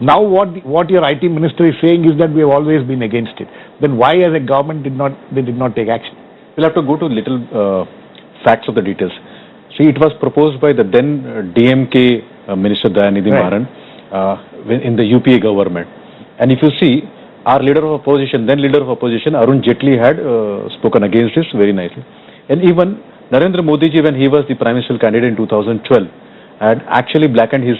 now what your IT minister is saying is that we have always been against it. Then why as a government did not take action? We'll have to go to little facts of the details. See, it was proposed by the then DMK Minister Dayanidhi Maran in the UPA government. And if you see, our leader of opposition, then leader of opposition, Arun Jaitley had spoken against this very nicely. And even Narendra Modi ji, when he was the Prime Minister candidate in 2012, had actually blackened his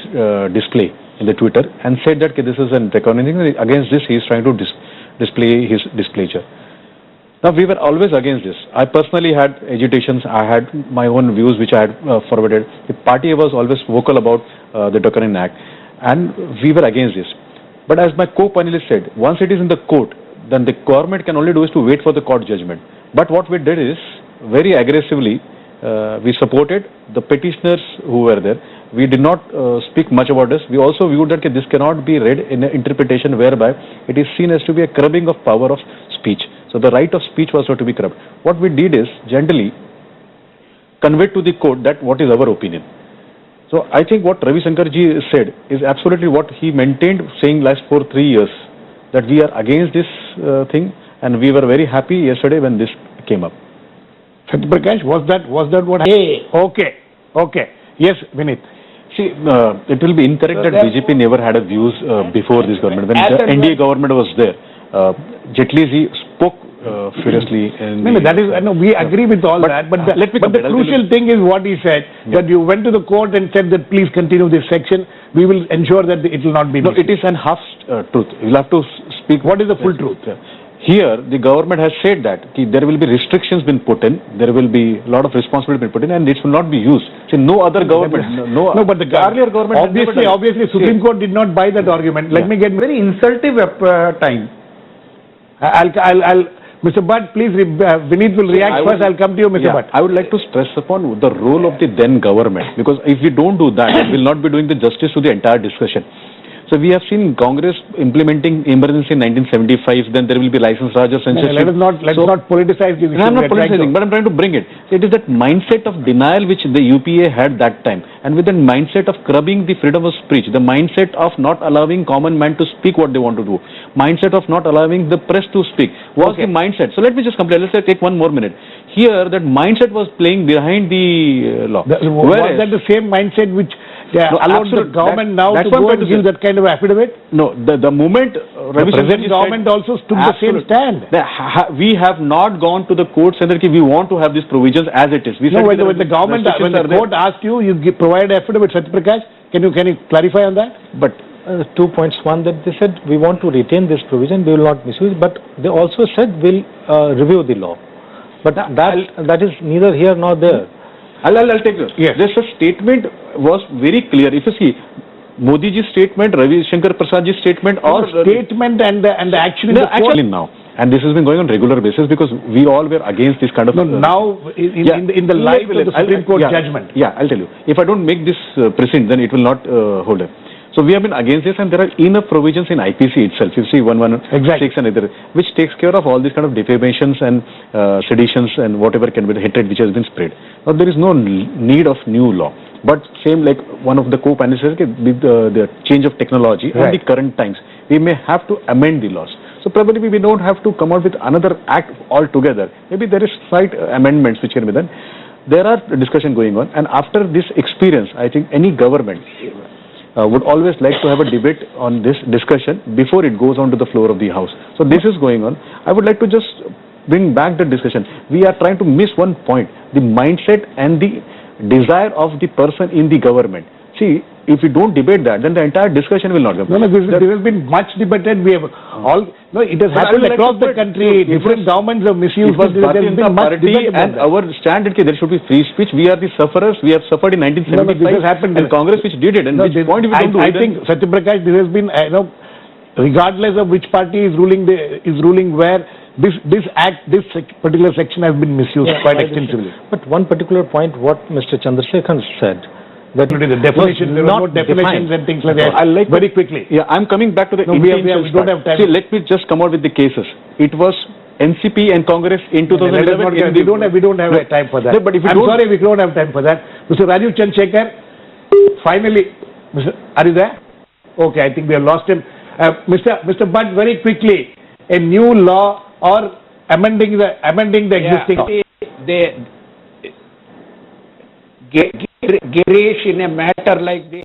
display in the Twitter and said that this is an reckoning. Against this, he is trying to display his displeasure. Now, we were always against this. I personally had agitations. I had my own views which I had forwarded. The party was always vocal about the Doctrine Act, and we were against this. But as my co-panelist said, once it is in the court, then the government can only do is to wait for the court judgment. But what we did is, very aggressively, we supported the petitioners who were there. We did not speak much about this. We also viewed that this cannot be read in an interpretation whereby it is seen as to be a curbing of power of speech. So the right of speech was to be curbed. What we did is gently conveyed to the court that what is our opinion. So I think what Ravi Shankar ji said is absolutely what he maintained, saying last for 3 years, that we are against this thing, and we were very happy yesterday when this came up. Satya Prakash, was that what? Hey, okay. Yes, Vinit. See, it will be incorrect that BJP never had a views before this government. When the NDA government was there, Jaitley ji spoke furiously. We agree with all that, but the crucial thing is what he said, that you went to the court and said that please continue this section, we will ensure that it will not be. No, it is an half truth. You will have to speak. What is the full truth? Here, the government has said that there will be restrictions been put in, there will be a lot of responsibility been put in, and it will not be used. See, no other government, but the earlier government obviously Supreme Court did not buy that argument. Let me get very insultive time. I'll Mr. Bhatt, please, Vinit will react first. I'll come to you, Mr. Bhatt. I would like to stress upon the role of the then government, because if we don't do that, we will not be doing the justice to the entire discussion. So we have seen Congress implementing emergency in 1975. Then there will be license Raj censorship. Let us not politicize the issue. I'm not politicizing, but I'm trying to bring it. It is that mindset of denial which the UPA had that time, and with the mindset of curbing the freedom of speech, the mindset of not allowing common man to speak what they want to do, mindset of not allowing the press to speak was the mindset. So let me just complete. Let's take 1 more minute. Here, that mindset was playing behind the law. Was that the same mindset which allowed the government to go and give that kind of affidavit? No, the moment the present government also took the same stand. We have not gone to the court saying that we want to have these provisions as it is. We when the court asked you, provide affidavit. Satya Prakash, can you clarify on that? But 2 points. One, that they said we want to retain this provision, we will not misuse. But they also said we'll review the law. But that is neither here nor there. I'll take this. Yes. This statement was very clear. If you see Modi ji's statement, Ravi Shankar Prasad ji's statement, or statement and the action in the court now. And this has been going on regular basis because we all were against this kind of. Now in the light of the Supreme Court judgment. Yeah, I'll tell you. If I don't make this precedent, then it will not hold up. So we have been against this, and there are enough provisions in IPC itself. You see 116 and other, which takes care of all these kind of defamations and seditions and whatever can be the hatred which has been spread. Now there is no need of new law. But same like one of the co-panelists said, with the change of technology and the current times, we may have to amend the laws. So probably we don't have to come out with another act altogether. Maybe there is slight amendments which can be done. There are discussion going on, and after this experience, I think any government would always like to have a debate on this discussion before it goes on to the floor of the house. So this is going on. I would like to just bring back the discussion. We are trying to miss one point, the mindset and the desire of the person in the government. See, if we don't debate that, then the entire discussion will not come. No, this has been much debated. We have it has happened across the country. Different governments have misused. There has been much debate, and our stand is there should be free speech. We are the sufferers. We have suffered in 1975. This has happened. And Congress which did it. And which point if we don't do I think Satya Prakash, this has been regardless of which party is ruling where. This particular section has been misused quite extensively. But one particular point, what Mr. Chandrasekhar said, that the definition, there were no definitions and things like that. I like very quickly. Yeah, I'm coming back to the. We don't have time. See, let me just come out with the cases. It was NCP and Congress in 2011. We don't have time for that. No, but if I'm sorry, we don't have time for that. Mr. Rajiv Chandrasekhar, finally, are you there? Okay, I think we have lost him. Mr. Bhatt, very quickly, a new law or amending the existing law. Girish, in a matter like this,